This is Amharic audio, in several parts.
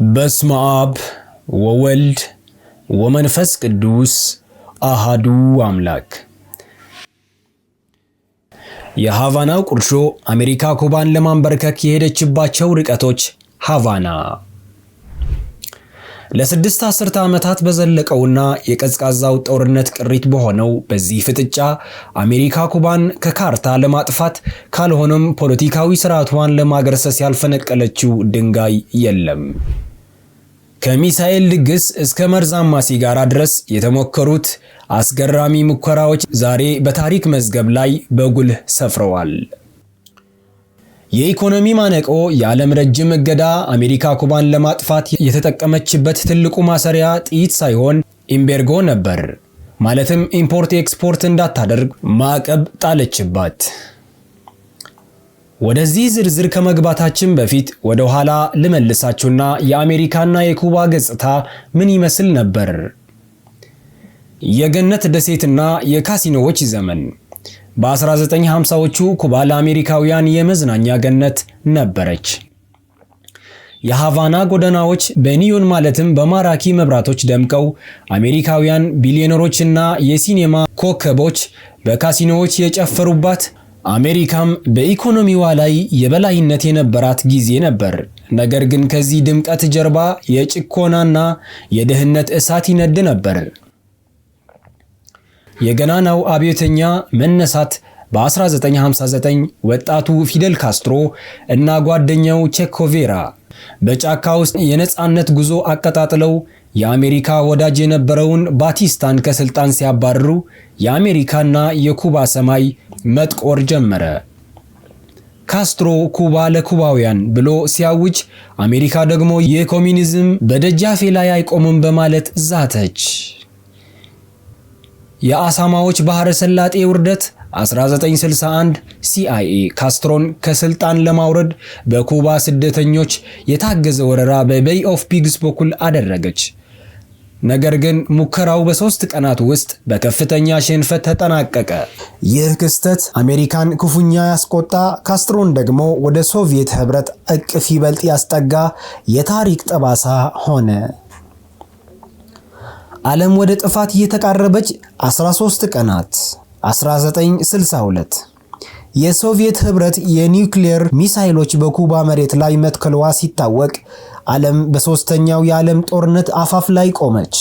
በስመ አብ ወወልድ ወመንፈስ ቅዱስ አሃዱ አምላክ። የሃቫናው ቁርሾ አሜሪካ ኩባን ለማንበርከክ የሄደችባቸው ርቀቶች። ሃቫና ለስድስት አስርተ ዓመታት በዘለቀውና የቀዝቃዛው ጦርነት ቅሪት በሆነው በዚህ ፍጥጫ አሜሪካ ኩባን ከካርታ ለማጥፋት ካልሆነም ፖለቲካዊ ስርዓቷን ለማገርሰስ ያልፈነቀለችው ድንጋይ የለም። ከሚሳኤል ድግስ እስከ መርዛማ ሲጋራ ድረስ የተሞከሩት አስገራሚ ሙከራዎች ዛሬ በታሪክ መዝገብ ላይ በጉልህ ሰፍረዋል። የኢኮኖሚ ማነቆ የዓለም ረጅም እገዳ አሜሪካ ኩባን ለማጥፋት የተጠቀመችበት ትልቁ ማሰሪያ ጥይት ሳይሆን ኤምባርጎ ነበር። ማለትም ኢምፖርት ኤክስፖርት እንዳታደርግ ማዕቀብ ጣለችባት። ወደዚህ ዝርዝር ከመግባታችን በፊት ወደ ኋላ ልመልሳችሁና የአሜሪካና የኩባ ገጽታ ምን ይመስል ነበር? የገነት ደሴትና የካሲኖዎች ዘመን። በ1950ዎቹ ኩባ ለአሜሪካውያን የመዝናኛ ገነት ነበረች። የሃቫና ጎዳናዎች በኒዮን ማለትም በማራኪ መብራቶች ደምቀው አሜሪካውያን ቢሊዮነሮችና የሲኔማ ኮከቦች በካሲኖዎች የጨፈሩባት፣ አሜሪካም በኢኮኖሚዋ ላይ የበላይነት የነበራት ጊዜ ነበር። ነገር ግን ከዚህ ድምቀት ጀርባ የጭቆናና የድህነት እሳት ይነድ ነበር። የገናናው አብዮተኛ መነሳት በ1959 ወጣቱ ፊደል ካስትሮ እና ጓደኛው ቼኮቬራ በጫካ ውስጥ የነጻነት ጉዞ አቀጣጥለው የአሜሪካ ወዳጅ የነበረውን ባቲስታን ከስልጣን ሲያባርሩ የአሜሪካና የኩባ ሰማይ መጥቆር ጀመረ። ካስትሮ ኩባ ለኩባውያን ብሎ ሲያውጅ፣ አሜሪካ ደግሞ የኮሚኒዝም በደጃፌ ላይ አይቆምም በማለት ዛተች። የአሳማዎች ባህረ ሰላጤ ውርደት 1961 ሲአይኤ ካስትሮን ከስልጣን ለማውረድ በኩባ ስደተኞች የታገዘ ወረራ በቤይ ኦፍ ፒግስ በኩል አደረገች። ነገር ግን ሙከራው በ3 ቀናት ውስጥ በከፍተኛ ሽንፈት ተጠናቀቀ። ይህ ክስተት አሜሪካን ክፉኛ ያስቆጣ፣ ካስትሮን ደግሞ ወደ ሶቪየት ህብረት እቅፍ ይበልጥ ያስጠጋ የታሪክ ጠባሳ ሆነ። ዓለም ወደ ጥፋት እየተቃረበች 13 ቀናት 1962 የሶቪየት ህብረት የኒውክሌር ሚሳይሎች በኩባ መሬት ላይ መትከሏ ሲታወቅ ዓለም በሶስተኛው የዓለም ጦርነት አፋፍ ላይ ቆመች።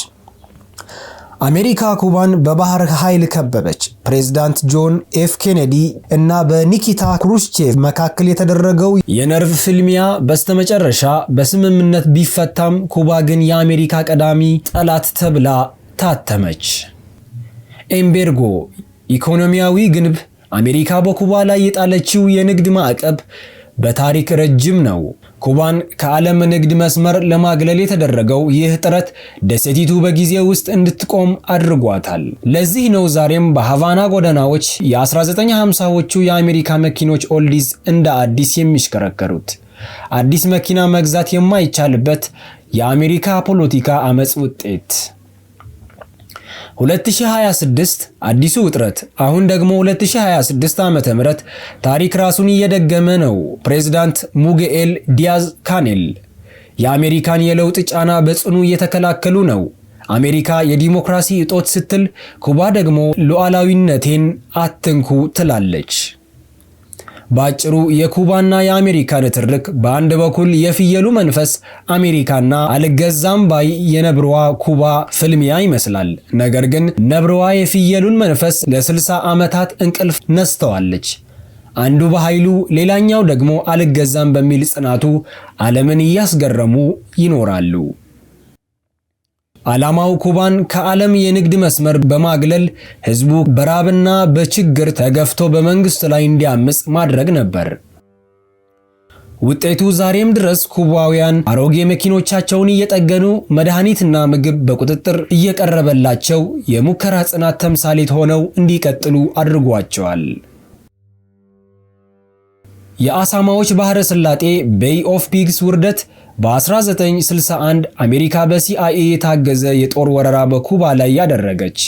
አሜሪካ ኩባን በባህር ኃይል ከበበች። ፕሬዝዳንት ጆን ኤፍ ኬኔዲ እና በኒኪታ ክሩሽቼቭ መካከል የተደረገው የነርቭ ፍልሚያ በስተመጨረሻ በስምምነት ቢፈታም ኩባ ግን የአሜሪካ ቀዳሚ ጠላት ተብላ ታተመች። ኤምባርጎ ኢኮኖሚያዊ ግንብ። አሜሪካ በኩባ ላይ የጣለችው የንግድ ማዕቀብ በታሪክ ረጅም ነው። ኩባን ከዓለም ንግድ መስመር ለማግለል የተደረገው ይህ ጥረት ደሴቲቱ በጊዜ ውስጥ እንድትቆም አድርጓታል። ለዚህ ነው ዛሬም በሃቫና ጎዳናዎች የ1950ዎቹ የአሜሪካ መኪኖች ኦልዲዝ እንደ አዲስ የሚሽከረከሩት። አዲስ መኪና መግዛት የማይቻልበት የአሜሪካ ፖለቲካ አመጽ ውጤት። 2026 አዲሱ ውጥረት። አሁን ደግሞ 2026 ዓመተ ምህረት ታሪክ ራሱን እየደገመ ነው። ፕሬዝዳንት ሙጌኤል ዲያዝ ካኔል የአሜሪካን የለውጥ ጫና በጽኑ እየተከላከሉ ነው። አሜሪካ የዲሞክራሲ እጦት ስትል፣ ኩባ ደግሞ ሉዓላዊነቴን አትንኩ ትላለች። ባጭሩ የኩባና የአሜሪካ ንትርክ በአንድ በኩል የፍየሉ መንፈስ አሜሪካና አልገዛም ባይ የነብሯ ኩባ ፍልሚያ ይመስላል። ነገር ግን ነብሯ የፍየሉን መንፈስ ለ60 ዓመታት እንቅልፍ ነስተዋለች። አንዱ በኃይሉ ሌላኛው ደግሞ አልገዛም በሚል ጽናቱ ዓለምን እያስገረሙ ይኖራሉ። ዓላማው ኩባን ከዓለም የንግድ መስመር በማግለል ህዝቡ በራብና በችግር ተገፍቶ በመንግስት ላይ እንዲያምጽ ማድረግ ነበር። ውጤቱ ዛሬም ድረስ ኩባውያን አሮጌ መኪኖቻቸውን እየጠገኑ መድኃኒትና ምግብ በቁጥጥር እየቀረበላቸው የሙከራ ጽናት ተምሳሌት ሆነው እንዲቀጥሉ አድርጓቸዋል። የአሳማዎች ባህረ ሰላጤ ቤይ ኦፍ ፒግስ ውርደት። በ1961 አሜሪካ በሲአይኤ የታገዘ የጦር ወረራ በኩባ ላይ ያደረገች።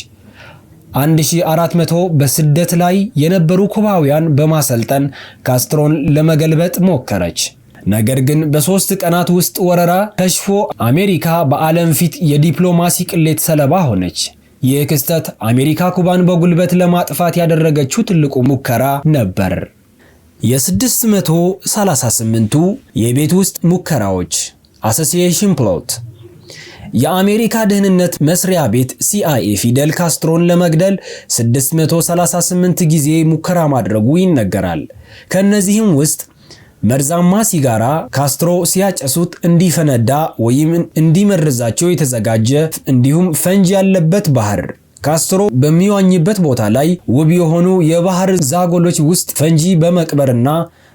1400 በስደት ላይ የነበሩ ኩባውያን በማሰልጠን ካስትሮን ለመገልበጥ ሞከረች። ነገር ግን በ3 ቀናት ውስጥ ወረራ ከሽፎ አሜሪካ በዓለም ፊት የዲፕሎማሲ ቅሌት ሰለባ ሆነች። ይህ ክስተት አሜሪካ ኩባን በጉልበት ለማጥፋት ያደረገችው ትልቁ ሙከራ ነበር። የ638ቱ የቤት ውስጥ ሙከራዎች አሶሲዬሽን ፕሎት። የአሜሪካ ደህንነት መስሪያ ቤት CIA ፊደል ካስትሮን ለመግደል 638 ጊዜ ሙከራ ማድረጉ ይነገራል። ከነዚህም ውስጥ መርዛማ ሲጋራ ካስትሮ ሲያጨሱት እንዲፈነዳ ወይም እንዲመርዛቸው የተዘጋጀ፣ እንዲሁም ፈንጂ ያለበት ባህር ካስትሮ በሚዋኝበት ቦታ ላይ ውብ የሆኑ የባህር ዛጎሎች ውስጥ ፈንጂ በመቅበርና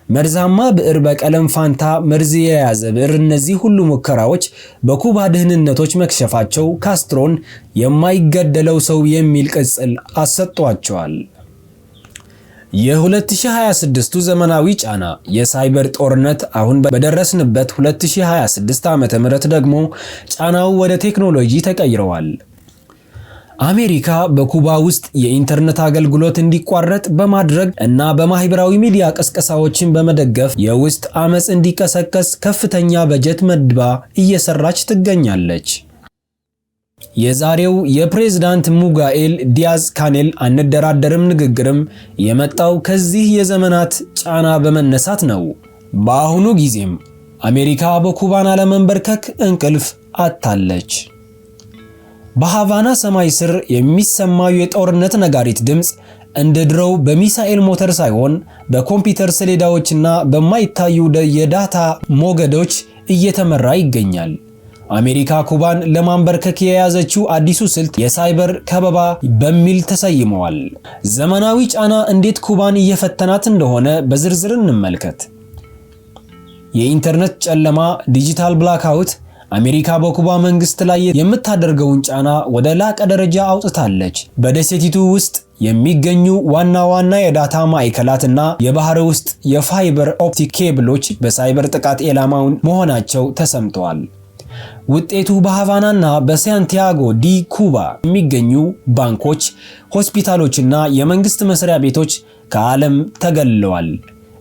መርዛማ ብዕር በቀለም ፋንታ መርዝ የያዘ ብዕር። እነዚህ ሁሉ ሙከራዎች በኩባ ደህንነቶች መክሸፋቸው ካስትሮን የማይገደለው ሰው የሚል ቅጽል አሰጥቷቸዋል። የ2026ቱ ዘመናዊ ጫና የሳይበር ጦርነት። አሁን በደረስንበት 2026 ዓ.ም ደግሞ ጫናው ወደ ቴክኖሎጂ ተቀይረዋል። አሜሪካ በኩባ ውስጥ የኢንተርኔት አገልግሎት እንዲቋረጥ በማድረግ እና በማህበራዊ ሚዲያ ቅስቀሳዎችን በመደገፍ የውስጥ አመጽ እንዲቀሰቀስ ከፍተኛ በጀት መድባ እየሰራች ትገኛለች። የዛሬው የፕሬዝዳንት ሚጋኤል ዲያዝ ካኔል አንደራደርም ንግግርም የመጣው ከዚህ የዘመናት ጫና በመነሳት ነው። በአሁኑ ጊዜም አሜሪካ በኩባን አለመንበርከክ እንቅልፍ አጥታለች። በሃቫና ሰማይ ስር የሚሰማው የጦርነት ነጋሪት ድምፅ እንደ ድሮው በሚሳኤል ሞተር ሳይሆን በኮምፒውተር ሰሌዳዎችና በማይታዩ የዳታ ሞገዶች እየተመራ ይገኛል። አሜሪካ ኩባን ለማንበርከክ የያዘችው አዲሱ ስልት የሳይበር ከበባ በሚል ተሰይመዋል። ዘመናዊ ጫና እንዴት ኩባን እየፈተናት እንደሆነ በዝርዝር እንመልከት። የኢንተርኔት ጨለማ ዲጂታል ብላክአውት አሜሪካ በኩባ መንግስት ላይ የምታደርገውን ጫና ወደ ላቀ ደረጃ አውጥታለች። በደሴቲቱ ውስጥ የሚገኙ ዋና ዋና የዳታ ማዕከላትና የባህር ውስጥ የፋይበር ኦፕቲክ ኬብሎች በሳይበር ጥቃት ኢላማውን መሆናቸው ተሰምተዋል። ውጤቱ በሃቫናና በሳንቲያጎ ዲ ኩባ የሚገኙ ባንኮች፣ ሆስፒታሎችና የመንግስት መስሪያ ቤቶች ከዓለም ተገልለዋል።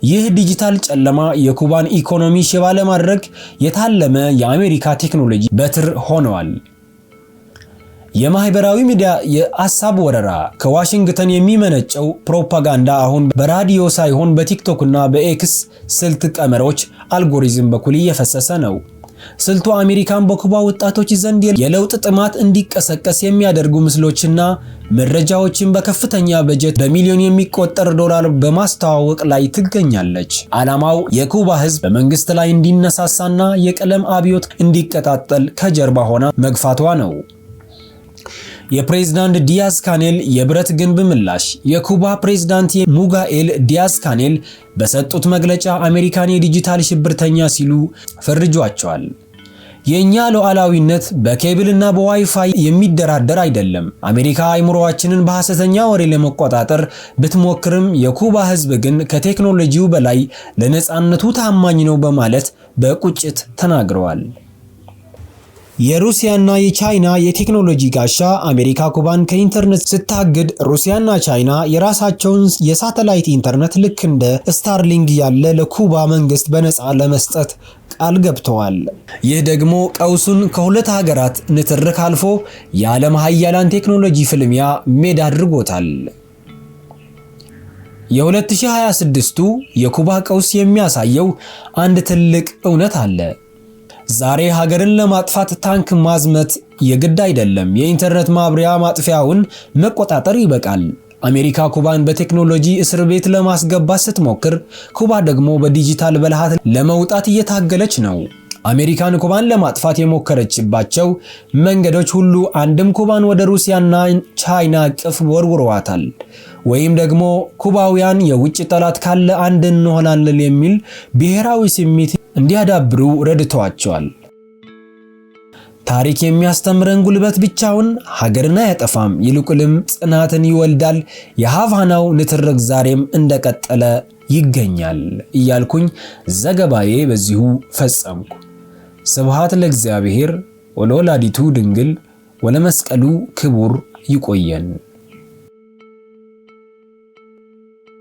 ይህ ዲጂታል ጨለማ የኩባን ኢኮኖሚ ሽባ ለማድረግ የታለመ የአሜሪካ ቴክኖሎጂ በትር ሆነዋል። የማህበራዊ ሚዲያ የሐሳብ ወረራ። ከዋሽንግተን የሚመነጨው ፕሮፓጋንዳ አሁን በራዲዮ ሳይሆን በቲክቶክ እና በኤክስ ስልት ቀመሮች አልጎሪዝም በኩል እየፈሰሰ ነው። ስልቱ አሜሪካን በኩባ ወጣቶች ዘንድ የለውጥ ጥማት እንዲቀሰቀስ የሚያደርጉ ምስሎችና መረጃዎችን በከፍተኛ በጀት በሚሊዮን የሚቆጠር ዶላር በማስተዋወቅ ላይ ትገኛለች። ዓላማው የኩባ ሕዝብ በመንግስት ላይ እንዲነሳሳና የቀለም አብዮት እንዲቀጣጠል ከጀርባ ሆና መግፋቷ ነው። የፕሬዝዳንት ዲያዝ ካኔል የብረት ግንብ ምላሽ። የኩባ ፕሬዝዳንት ሚጋኤል ዲያዝ ካኔል በሰጡት መግለጫ አሜሪካን የዲጂታል ሽብርተኛ ሲሉ ፈርጇቸዋል። የኛ ሉዓላዊነት በኬብልና በዋይፋይ የሚደራደር አይደለም። አሜሪካ አይምሮአችንን በሐሰተኛ ወሬ ለመቆጣጠር ብትሞክርም የኩባ ሕዝብ ግን ከቴክኖሎጂው በላይ ለነጻነቱ ታማኝ ነው በማለት በቁጭት ተናግረዋል። የሩሲያና የቻይና የቴክኖሎጂ ጋሻ። አሜሪካ ኩባን ከኢንተርኔት ስታግድ ሩሲያና ቻይና የራሳቸውን የሳተላይት ኢንተርኔት ልክ እንደ ስታርሊንክ ያለ ለኩባ መንግስት በነፃ ለመስጠት ቃል ገብተዋል። ይህ ደግሞ ቀውሱን ከሁለት ሀገራት ንትርክ አልፎ የዓለም ሀያላን ቴክኖሎጂ ፍልሚያ ሜዳ አድርጎታል። የ2026ቱ የኩባ ቀውስ የሚያሳየው አንድ ትልቅ እውነት አለ። ዛሬ ሀገርን ለማጥፋት ታንክ ማዝመት የግድ አይደለም። የኢንተርኔት ማብሪያ ማጥፊያውን መቆጣጠር ይበቃል። አሜሪካ ኩባን በቴክኖሎጂ እስር ቤት ለማስገባት ስትሞክር፣ ኩባ ደግሞ በዲጂታል በልሃት ለመውጣት እየታገለች ነው። አሜሪካን ኩባን ለማጥፋት የሞከረችባቸው መንገዶች ሁሉ አንድም ኩባን ወደ ሩሲያና ቻይና እቅፍ ወርውረዋታል፣ ወይም ደግሞ ኩባውያን የውጭ ጠላት ካለ አንድ እንሆናለን የሚል ብሔራዊ ስሜት እንዲያዳብሩ ረድተዋቸዋል። ታሪክ የሚያስተምረን ጉልበት ብቻውን ሀገርን አያጠፋም፣ ይልቁንም ጽናትን ይወልዳል። የሃቫናው ንትርክ ዛሬም እንደቀጠለ ይገኛል እያልኩኝ ዘገባዬ በዚሁ ፈጸምኩ። ስብሃት ለእግዚአብሔር ወለወላዲቱ ድንግል ወለመስቀሉ ክቡር። ይቆየን።